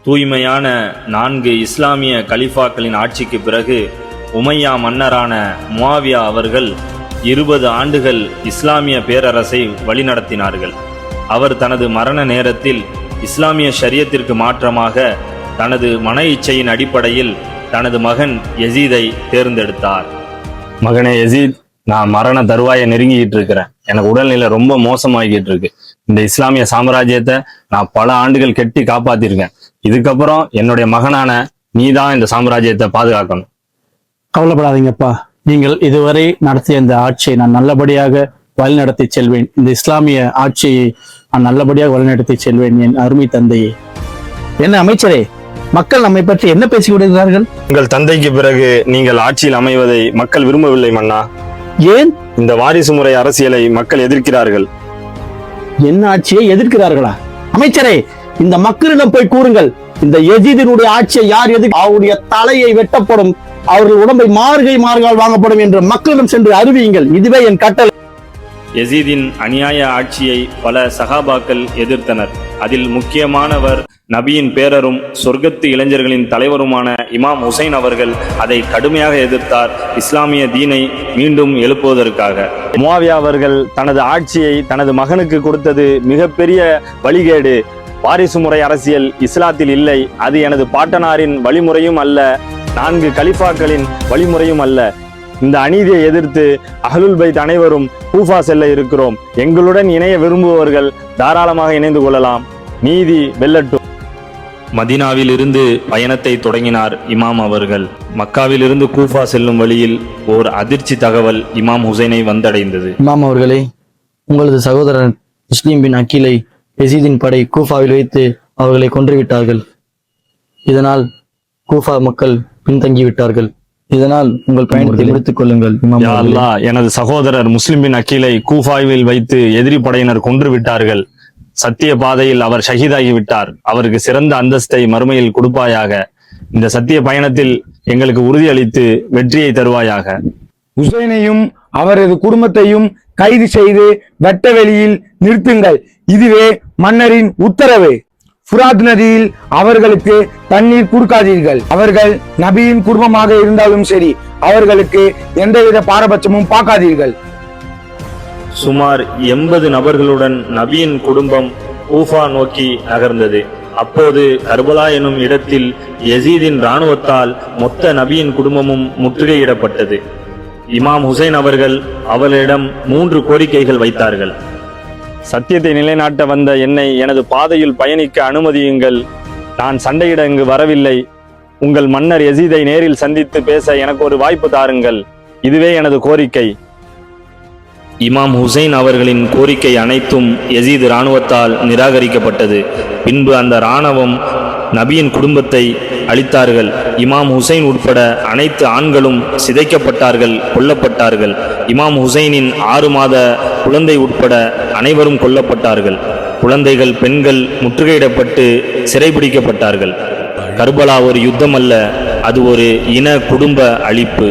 தூய்மையான 4 இஸ்லாமிய கலிஃபாக்களின் ஆட்சிக்கு பிறகு உமையா மன்னரான முஆவியா அவர்கள் 20 ஆண்டுகள் இஸ்லாமிய பேரரசை வழிநடத்தினார்கள். அவர் தனது மரண நேரத்தில் இஸ்லாமிய ஷரியத்திற்கு மாற்றமாக தனது மன இச்சையின் அடிப்படையில் தனது மகன் யசீதை தேர்ந்தெடுத்தார். மகனே யசீத், நான் மரண தருவாயை நெருங்கிட்டு இருக்கிறேன். எனக்கு உடல்நிலை ரொம்ப மோசமாகிட்டு இருக்கு. இந்த இஸ்லாமிய சாம்ராஜ்யத்தை நான் பல ஆண்டுகள் கெட்டி காப்பாத்திருக்கேன். இதுக்கப்புறம் என்னுடைய மகனான நீதான் இந்த சாம்ராஜ்யத்தை பாதுகாக்கணும். கவலைப்படாதீங்கப்பா. நீங்கள் இதுவரை நடத்திய இந்த ஆட்சியை நான் நல்லபடியாக வழிநடத்தி செல்வேன். இந்த இஸ்லாமிய ஆட்சியை நான் நல்லபடியாக வழிநடத்தி செல்வேன் என் அருமை தந்தையே. என்ன அமைச்சரே, மக்கள் நம்மை பற்றி என்ன பேசிக் கொண்டிருக்கிறார்கள்? உங்கள் தந்தைக்கு பிறகு நீங்கள் ஆட்சியில் அமைவதை மக்கள் விரும்பவில்லை மன்னா. ஏன்? இந்த வாரிசு முறை அரசியலை மக்கள் எதிர்க்கிறார்கள். என்ன ஆட்சியை எதிர்க்கிறார்களா? அமைச்சரே, இந்த மக்களிடம் போய் கூறுங்கள், இந்த யசீதினுடைய ஆட்சியை யார் அவருடைய தலையை வெட்டப்படும், அவர்கள் உடம்பை மார்கால் வாங்கப்படும் என்று மக்களிடம் சென்று அறிவியுங்கள். இதுவே என் கட்டளை. யசீதின் அநியாய ஆட்சியை பல சஹாபாக்கள் எதிர்த்தனர். அதில் முக்கியமானவர் நபியின் பேரரும் சொர்க்கத்து இளைஞர்களின் தலைவருமான இமாம் ஹுசைன் அவர்கள் அதை கடுமையாக எதிர்த்தார், இஸ்லாமிய தீனை மீண்டும் எழுப்புவதற்காக. முஆவியா அவர்கள் தனது ஆட்சியை தனது மகனுக்கு கொடுத்தது மிகப்பெரிய வழிகேடு. வாரிசு முறை அரசியல் இஸ்லாத்தில் இல்லை. அது எனது பாட்டனாரின் வழிமுறையும் அல்ல, 4 கலிஃபாக்களின் வழிமுறையும் அல்ல. இந்த அநீதியை எதிர்த்து அஹ்லுல் பைத் அனைவரும் கூஃபா செல்ல இருக்கிறோம். எங்களுடன் இணைய விரும்புபவர்கள் தாராளமாக இணைந்து கொள்ளலாம். நீதி வெல்லட்டும். மதீனாவில் இருந்து பயணத்தை தொடங்கினார் இமாம் அவர்கள். மக்காவில் இருந்து கூஃபா செல்லும் வழியில் ஓர் அதிர்ச்சி தகவல் இமாம் ஹுசைனை வந்தடைந்தது. இமாம் அவர்களே, உங்களது சகோதரன் முஸ்லிம் பின் அக்கீலை யசீதின் படை கூஃபாவில் வைத்து அவர்களை கொன்றுவிட்டார்கள். இதனால் கூஃபா மக்கள் பின்தங்கிவிட்டார்கள். இதனால் உங்கள் பயணத்தை முடித்துக் கொள்ளுங்கள். யா அல்லாஹ், எனது சகோதரர் முஸ்லிம் பின் அக்கீலை கூஃபாவில் வைத்து எதிரி படையினர் கொன்று விட்டார்கள். சத்திய பாதையில் அவர் ஷஹீதாகி விட்டார். அவருக்கு சிறந்த அந்தஸ்தை மறுமையில் கொடுப்பாயாக. இந்த சத்திய பயணத்தில் எங்களுக்கு உறுதியளித்து வெற்றியை தருவாயாக. ஹுசைனையும் அவரது குடும்பத்தையும் கைது செய்து வெட்ட வெளியில் நிறுத்துங்கள். இதுவே மன்னரின் உத்தரவு. ஃபுராத் நதியில் அவர்களுக்கு தண்ணீர் கொடுக்காதீர்கள். அவர்கள் நபியின் குடும்பமாக இருந்தாலும் சரி, அவர்களுக்கு எந்தவித பாரபட்சமும் பார்க்காதீர்கள். சுமார் 80 நபர்களுடன் நபியின் குடும்பம் கூஃபா நோக்கி நகர்ந்தது. அப்போது கர்பலா எனும் இடத்தில் யசீதின் இராணுவத்தால் மொத்த நபியின் குடும்பமும் முற்றுகையிடப்பட்டது. இமாம் ஹுசைன் அவர்கள் அவர்களிடம் 3 கோரிக்கைகள் வைத்தார்கள். சத்தியத்தை நிலைநாட்ட வந்த என்னை எனது பாதையில் பயணிக்க அனுமதியுங்கள். நான் சண்டையிட இங்கு வரவில்லை. உங்கள் மன்னர் யசீதை நேரில் சந்தித்து பேச எனக்கு ஒரு வாய்ப்பு தாருங்கள். இதுவே எனது கோரிக்கை. இமாம் ஹுசைன் அவர்களின் கோரிக்கை அனைத்தும் யசீத் இராணுவத்தால் நிராகரிக்கப்பட்டது. பின்பு அந்த இராணுவம் நபியின் குடும்பத்தை அழித்தார்கள். இமாம் ஹுசைன் உட்பட அனைத்து ஆண்களும் சிதைக்கப்பட்டார்கள், கொல்லப்பட்டார்கள். இமாம் ஹுசைனின் 6 மாத குழந்தை உட்பட அனைவரும் கொல்லப்பட்டார்கள். குழந்தைகள், பெண்கள் முற்றுகையிடப்பட்டு சிறைபிடிக்கப்பட்டார்கள். கர்பலா ஒரு யுத்தம் அல்ல, அது ஒரு இன குடும்ப அழிப்பு.